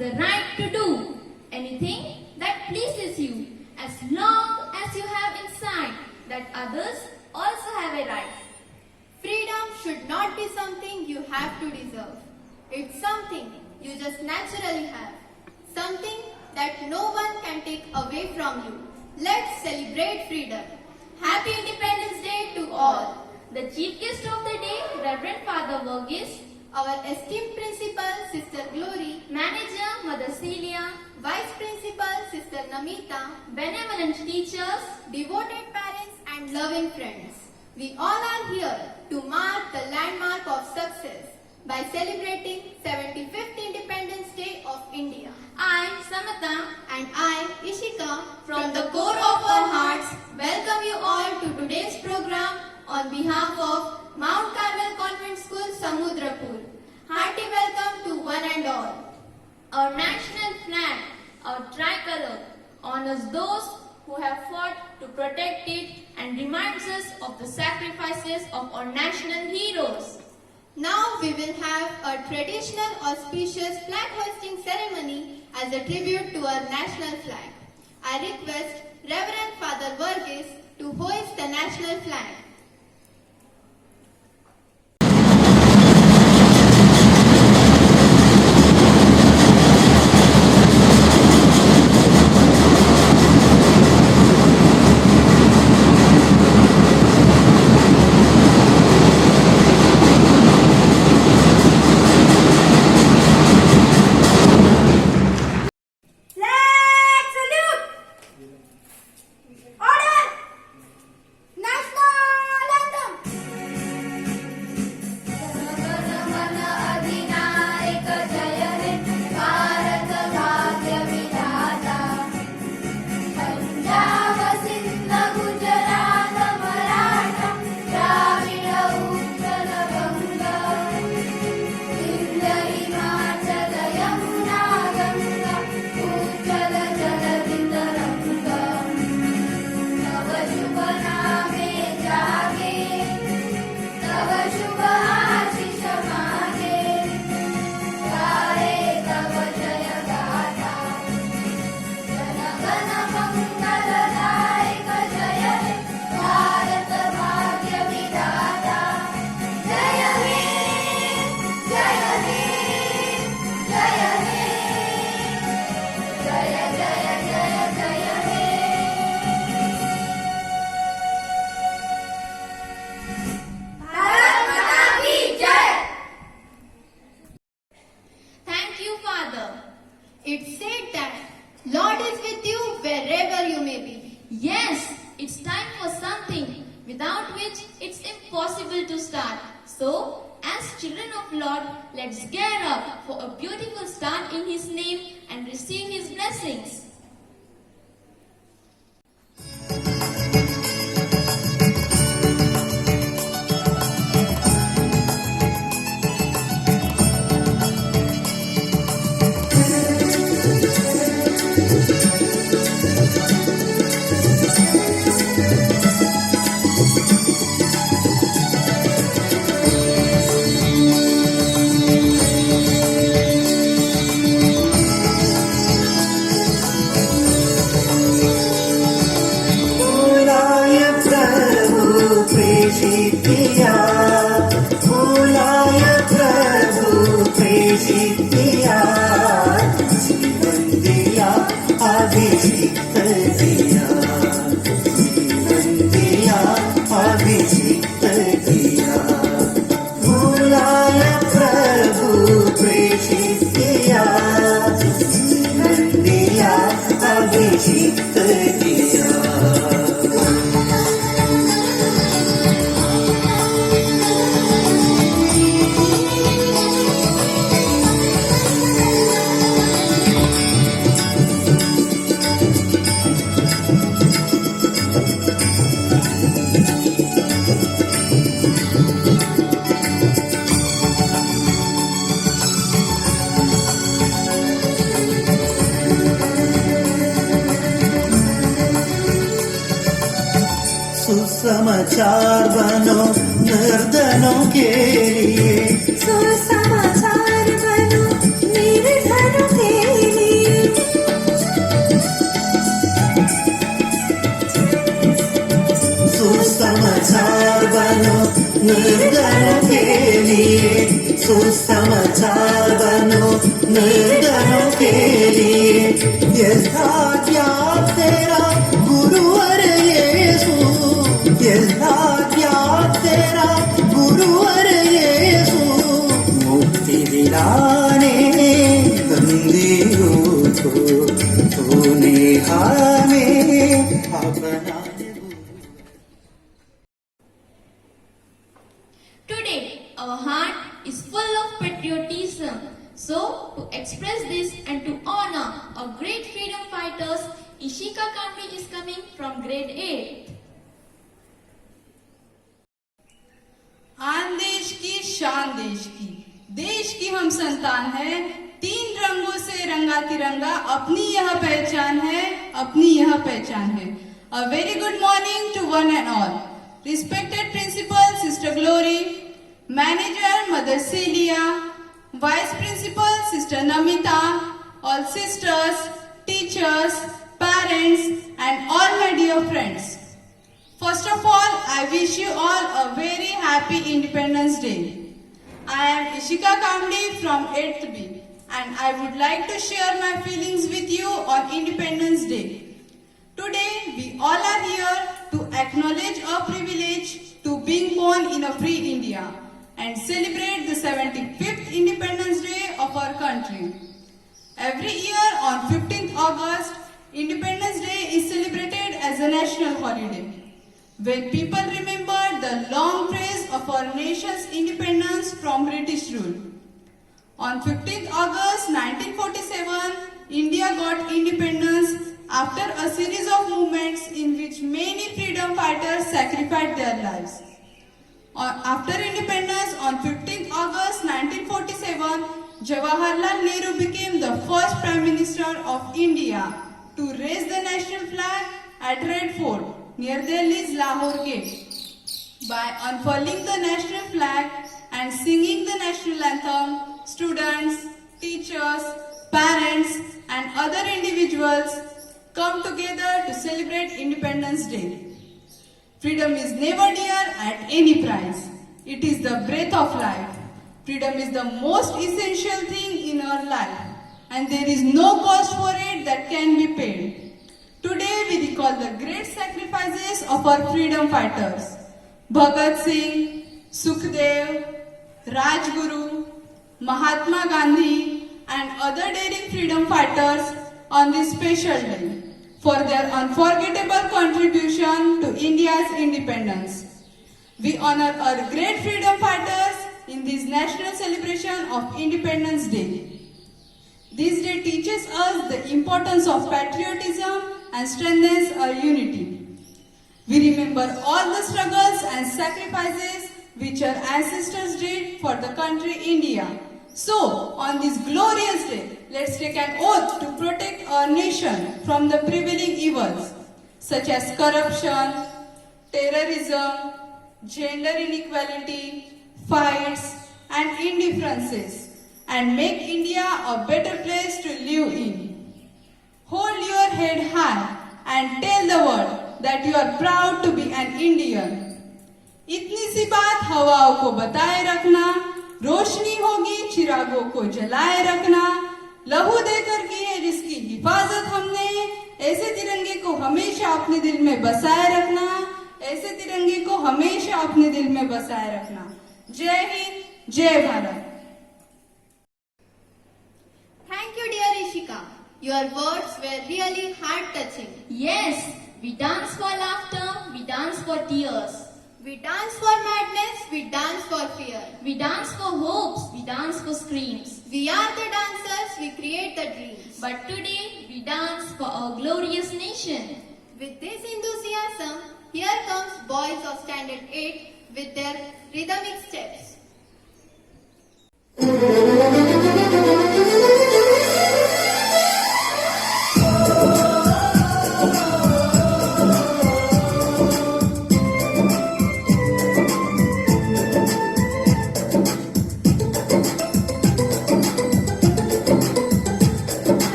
the right to do anything that pleases you, as long as you have insight that others also have a right. Freedom should not be something you have to deserve. It's something you just naturally have. Something that no one can take away from you. Let's celebrate freedom. Happy Independence Day to all. The chief guest of the day, Reverend Father Verghese, Our esteemed Principal, Sister Glory, Manager Mother Celia, Vice Principal, Sister Namita, benevolent teachers, devoted parents and loving friends. We all are here to mark the landmark of success by celebrating 75th Independence Day of India. I, Samata, And I, Ishika, from the core of our hearts, welcome you all to today's program on behalf of Mount Carmel Convent School, Samudrapur. Hearty welcome to one and all. our national flag, our tricolor, honors those who have fought to protect it and reminds us of the sacrifices of our national heroes. Now we will have a traditional auspicious flag hoisting ceremony as a tribute to our national flag. I request Reverend Father Verghese to hoist the national flag. Flag salute! Order! National anthem! Bharat माता की जय! Thank you, Father. It's said that Lord is with you wherever you may be. Yes, it's time for something without which it's impossible to start. So, as children of Lord, let's gear up for a beautiful start in His name and receive His blessings. भूलाय प्रभु प्रेषितिया भूलाय प्रभु प्रेषितिया जीवन दिया अभिषिक्त दिया जीवन दिया अभिषिक्त दिया भूलाय प्रभु प्रेषितिया जीवन दिया अभिषिक्त दिया सुसमाचार बनो निर्धनों के लिए सुसमाचार बनो निर्धनों के निर्धनों के लिए सुसमाचार बनो निर्धनों के लिए यथाज्ञा तेरा गुरुवर यीशु यथाज्ञा तेरा गुरुवर यीशु मुक्ति दिलाने बंदियों को तूने हमें अपना Today, our heart is full of patriotism. So, to express this and to honor our great freedom fighters, Ishika Kamli is coming from grade 8. आन देश की शान देश की हम संतान है, 3 रंगों से रंगा तिरंगा, अपनी यह पहचान है. A very good morning to one and all. Respected Principal Sister Glory, Manager Mother Celia, Vice Principal Sister Namita, all sisters, teachers, parents and all my dear friends. First of all, I wish you all a very happy Independence Day. I am Ishika Kamli from 8th B and I would like to share my feelings with you on Independence Day. Today, we all are here to acknowledge our privilege to being born in a free India and celebrate the 75th Independence Day of our country. Every year on 15th August, Independence Day is celebrated as a national holiday, when people remember the long trace of our nation's independence from British rule. On 15th August 1947, India got independence after a series of movements in which many freedom fighters sacrificed their lives. After independence on 15th August 1947, Jawaharlal Nehru became the first Prime Minister of India to raise the national flag at Red Fort near Delhi's Lahore Gate. By unfurling the national flag and singing the national anthem, students, teachers, parents and other individuals come together to celebrate Independence Day. Freedom is never dear at any price. It is the breath of life. Freedom is the most essential thing in our life and there is no cost for it that can be paid. Today we recall the great sacrifices of our freedom fighters. Bhagat Singh, Sukhdev, Rajguru, Mahatma Gandhi and other daring freedom fighters on this special day for their unforgettable contribution to India's independence. We honor our great freedom fighters in this national celebration of Independence Day. This day teaches us the importance of patriotism and strengthens our unity. We remember all the struggles and sacrifices which our ancestors did for the country India. So, on this glorious day, let's take an oath to protect our nation from the prevailing evils such as corruption, terrorism, gender inequality, fights and indifferences and make India a better place to live in. Hold your head high and tell the world that you are proud to be an Indian. इतनी सी बात हवाओं को बताए रखना, रोशनी होगी चिरागों को जलाए रखना, लहू देकर की है जिसकी हिफाजत हमने, ऐसे तिरंगे को हमेशा अपने दिल में बसाए रखना, ऐसे तिरंगे को हमेशा अपने दिल में बसाए रखना. जय हिंद, जय Bharat. Thank you, dear Ishika. Your words were really heart-touching. Yes, we dance for laughter, we dance for tears. We dance for madness, we dance for fear. We dance for hopes, we dance for screams. We are the dancers, we create the dreams. But today, we dance for our glorious nation. With this enthusiasm, here comes boys of Standard 8 with their rhythmic steps.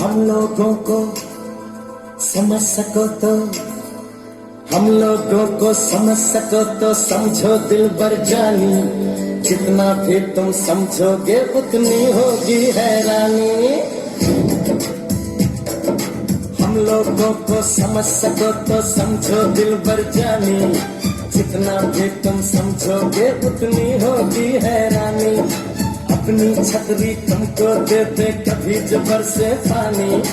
हम लोगों को समझ सको तो हम लोगों को समझ सको तो समझो दिल भर जानी, जितना भी तुम समझोगे उतनी होगी हैरानी। हम लोगों को समझ सको तो समझो दिल भर जानी, जितना भी तुम समझोगे उतनी होगी हैरानी। अपनी छतरी तुमको देते कभी जबर से पानी,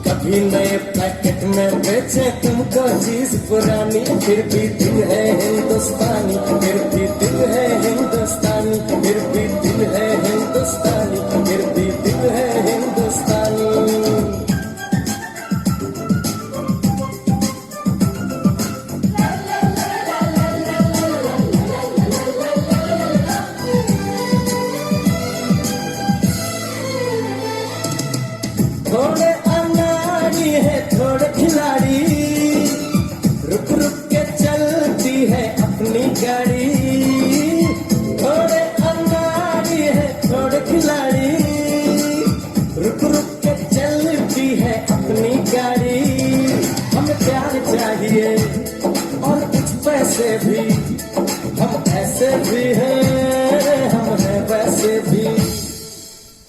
कभी नए पैकेट में बेचे तुमको चीज पुरानी। फिर भी दिल है हिंदुस्तानी, फिर भी दिल है हिंदुस्तानी, फिर भी दिल है हिंदुस्तानी, फिर भी दिल है हिंदुस्तानी। थोड़े अनाड़ी है थोड़े खिलाड़ी, रुक रुक के चलती है अपनी गाड़ी। थोड़े अनाड़ी है थोड़े खिलाड़ी, रुक रुक के चलती है अपनी गाड़ी। हमें प्यार चाहिए और कुछ पैसे भी, हम ऐसे भी हैं हम हैं वैसे भी।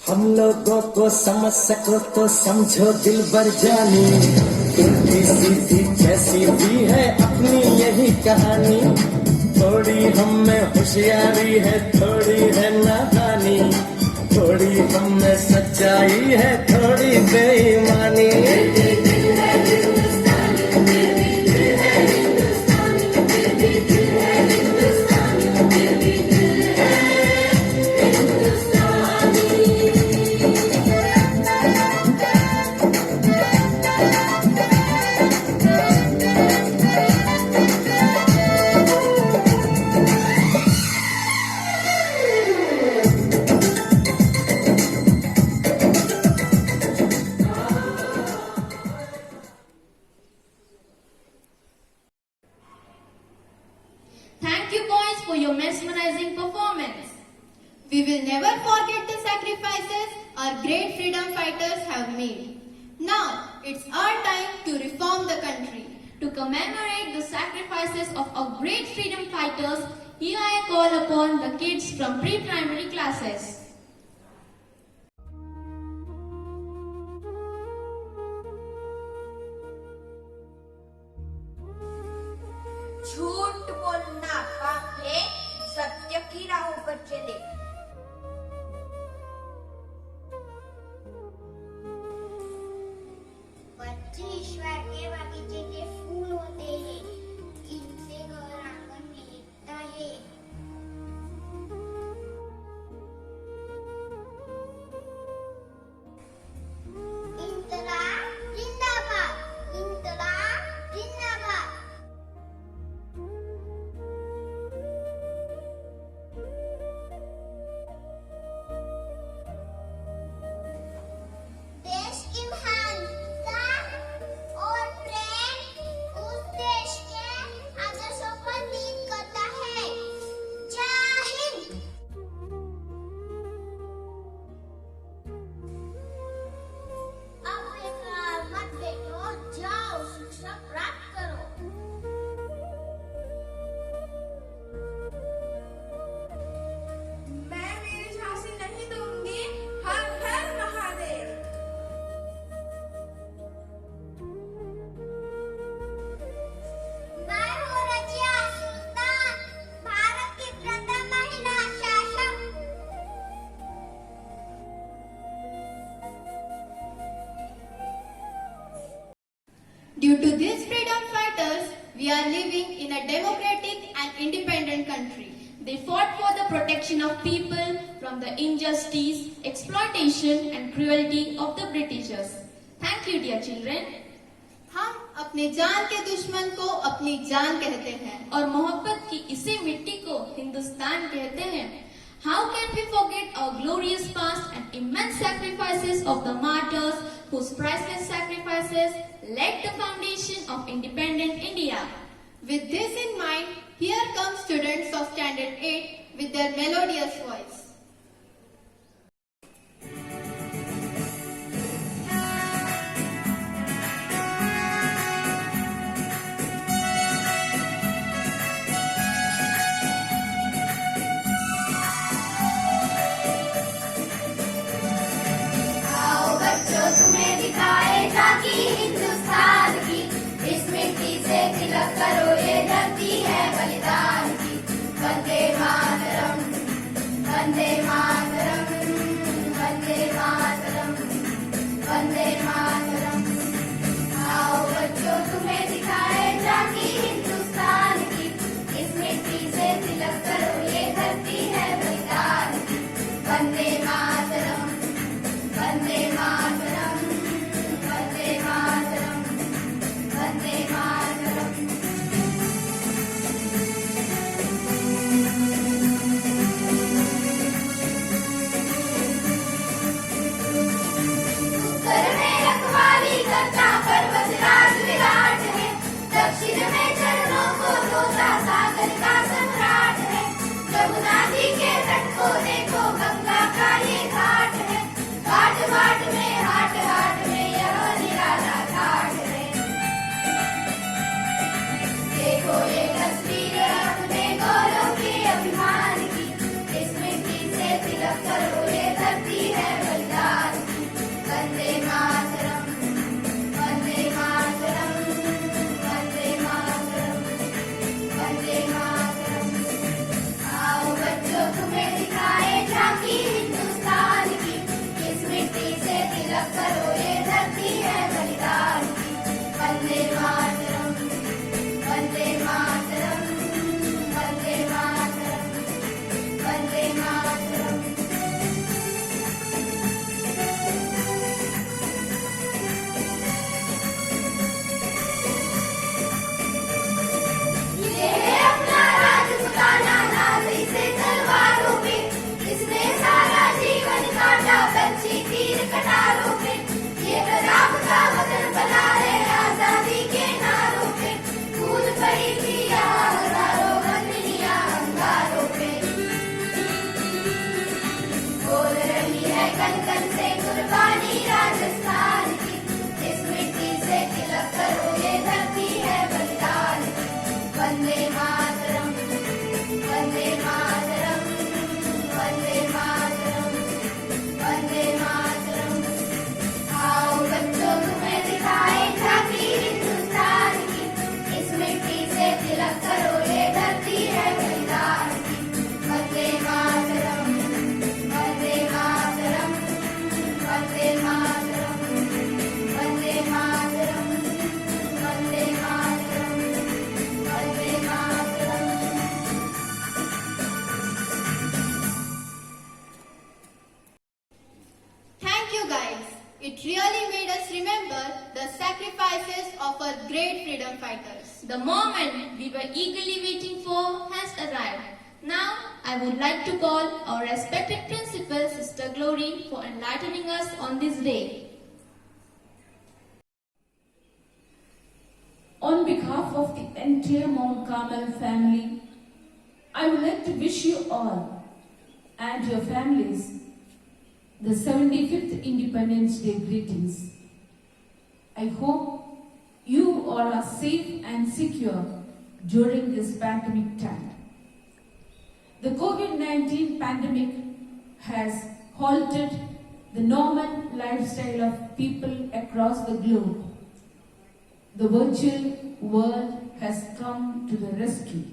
हम लोगों को समझ सको तो समझो दिल भर जानी, उल्टी सीधी जैसी भी है अपनी यही कहानी। थोड़ी हम में होशियारी है थोड़ी है नादानी, थोड़ी हम में सच्चाई है थोड़ी बेईमानी। Thank you, boys, for your mesmerizing performance. We will never forget the sacrifices our great freedom fighters have made. Now, it's our time to reform the country. To commemorate the sacrifices of our great freedom fighters, here I call upon the kids from pre-primary classes. झूठ बोलना पाप है, सत्य की राहों पर चले। बच्चे ईश्वर के बगीचे के फूल होते हैं, इनसे घर आंगन महकता है। इंकलाब जिंदाबाद, इंकलाब जिंदाबाद। देश की महानता और प्रेम उस देश के आदर्शों पर लीड करता है। जय हिंद। अब बेकार मत बैठो, जाओ शिक्षा प्राप्त करो। मैं मेरी झांसी नहीं दूंगी। हर हर महादेव। मैं हूँ रजिया सुल्तान, भारत की प्रथम महिला शासक। Due to these freedom fighters, we are living in a democratic and independent country. They fought for the protection of people from the injustice, exploitation and cruelty of the Britishers. Thank you, dear children. हम अपने जान के दुश्मन को अपनी जान कहते हैं। और मोहब्बत की इसी मिट्टी को हिंदुस्तान कहते हैं। How can we forget our glorious past and immense sacrifices of the martyrs whose priceless sacrifices laid the foundation of independent India? With this in mind, here come students of Standard 8 with their melodious voice. Vande Mataram, Vande Mataram, Vande Mataram. आओ बच्चों तुम्हें दिखाए झांकी हिंदुस्तान की, इस मिट्टी से तिलक करो ये धरती है बलिदान की। वंदे मातरम, वंदे मातरम, वंदे मातरम, वंदे मातरम। उत्तर में रखवाली करता पर्वतराज विराट है, दक्षिण में चरणों को धोता सागर का सम्राट है। यमुना जी के तट को देखो गंगा का ये घाट है, घाट घाट में हाट हाट में यह निराला घाट है। देखो ये तस्वीर अपने गौरव के अभिमान की, इस मिट्टी से तिलक करो ये धरती है बलिदान की। वंदे मातरम, वंदे मातरम, वंदे मातरम, वंदे मातरम। आओ बच्चों तुम्हें दिखाए झांकी हिंदुस्तान की, इस मिट्टी से तिलक करो ये धरती है बलिदान की। वंदे मातरम, वंदे मातरम, वंदे मातरम, वंदे मातरम। ये है अपना राजपुताना नाज इसे तलवारों पे, इसने सारा जीवन काटा बच्ची तीर कटारों पे। ये प्रताप का वतन बना है आजादी के नारों पे, फूल पड़ी थी यहाँ हजारों बंदनियां अंगारों पे। बोल रही है कन कन से कुर्बानी राजस्थान की, इस मिट्टी से तिलक करो ये धरती है बलिदान की। वंदे मातरम, वंदे मातरम, वंदे मातरम, वंदे मातरम। आओ बच्चों तुम्हें दिखाए झांकी हिंदुस्तान की, इस मिट्टी से तिलक करो ये धरती है बलिदान की। Vande Mataram, Vande Mataram, Vande Mataram, Vande Mataram, Vande Mataram, Vande Mataram. Thank you guys. It really made us remember the sacrifices of our great freedom fighters. The moment we were eagerly waiting for has arrived. Now, I would like to call our respected principal, Sister Glory, for enlightening us on this day. On behalf of the entire Mount Carmel family, I would like to wish you all and your families the 75th Independence Day greetings. I hope you all are safe and secure during this pandemic time. The COVID-19 pandemic has halted the normal lifestyle of people across the globe. The virtual world has come to the rescue.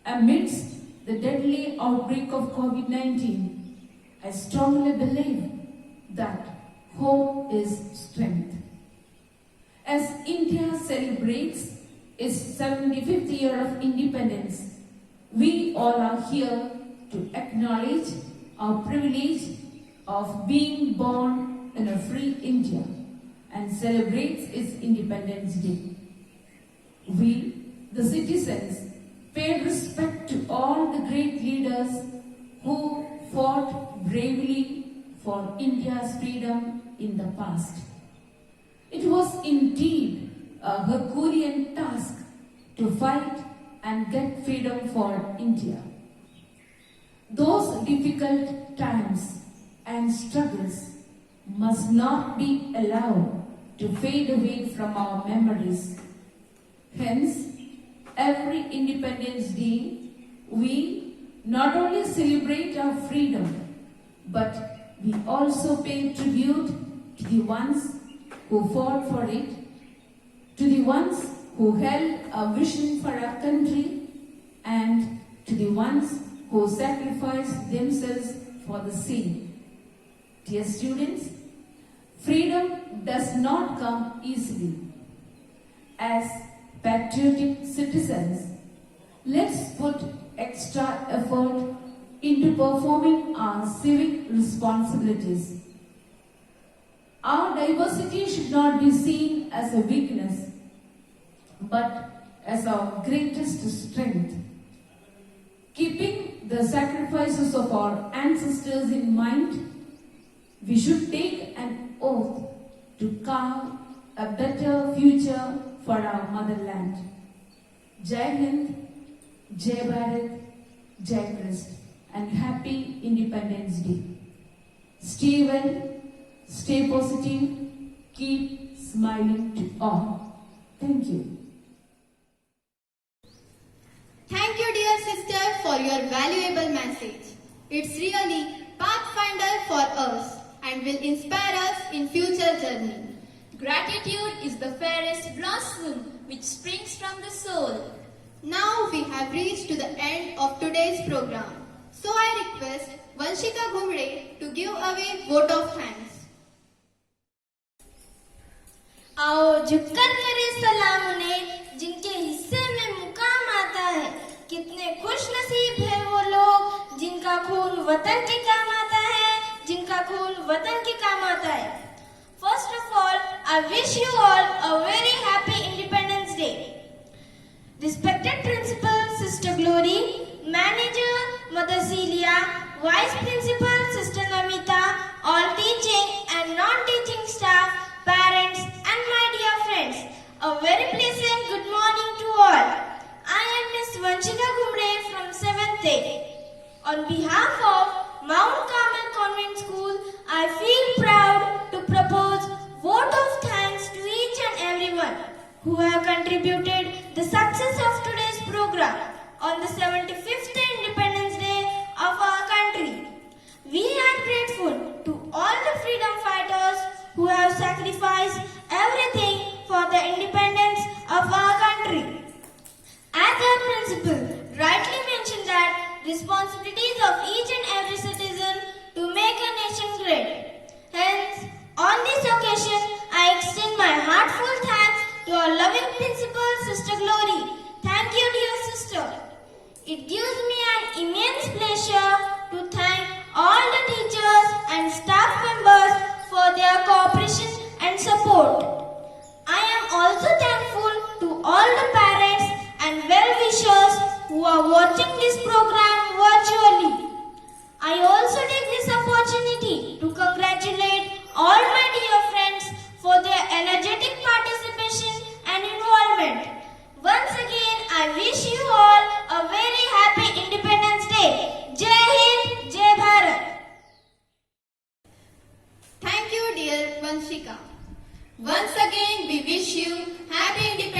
Amidst the deadly outbreak of COVID-19, I strongly believe that hope is strength. As India celebrates its 75th year of independence, we all are here to acknowledge our privilege of being born in a free India and celebrates its Independence Day. We, the citizens, pay respect to all the great leaders who fought bravely for India's freedom in the past. It was indeed a Herculean task to fight and get freedom for India. Those difficult times and struggles must not be allowed to fade away from our memories. Hence, every Independence Day, we not only celebrate our freedom, but we also pay tribute to the ones who fought for it, to the ones who held a vision for our country, and to the ones who sacrificed themselves for the same. Dear students, freedom does not come easily. As patriotic citizens, let's put extra effort into performing our civic responsibilities. Our diversity should not be seen as a weakness, but as our greatest strength. Keeping the sacrifices of our ancestors in mind, we should take an oath to carve a better future for our motherland. Jai Hind, Jai Bharat, Jai Christ, and happy Independence Day. Stay well, stay positive, keep smiling to all. Thank you. Thank you, dear sister, for your valuable message. It's really pathfinder for us and will inspire us in future journey. Gratitude is the fairest blossom which springs from the soul. Now we have reached to the end of today's program. So I request Vanshika Ghumre to give away vote of thanks. आओ झुककर करे सलाम उन्हें जिनके हिस्से में मुकाम आता है। कितने खुश नसीब है वो लोग जिनका खून वतन के काम आता है, जिनका खून वतन के काम आता है। First of all, I wish you all a very happy Independence Day. Respected Principal Sister Glory, Manager Mother Celia, Vice Principal Sister Namita, all teaching and non-teaching staff, parents and my dear friends, a very pleasant good morning to all. I am Miss Vanshika Ghumre from 7th A. On behalf of Mount Carmel Convent School, I feel proud to propose vote of thanks to each and everyone who have contributed the success of today's program on the 75th Independence Day of our country. We are grateful to all the freedom fighters who have sacrificed everything for the independence of our country. As our principal rightly mentioned that responsibilities of each and every citizen to make a nation great. Hence, on this occasion, I extend my heartfelt thanks to our loving principal, Sister Glory. Thank you, dear sister. It gives me an immense pleasure to thank all the teachers and staff members for their cooperation and support. I am also thankful to all the parents and well-wishers who are watching this program virtually. I also take this opportunity to congratulate all my dear friends for their energetic participation and involvement. Once again, I wish you all a very happy Independence Day. Jai Hind, Jai Bharat. Thank you, dear Vanshika. Once again, we wish you happy Independence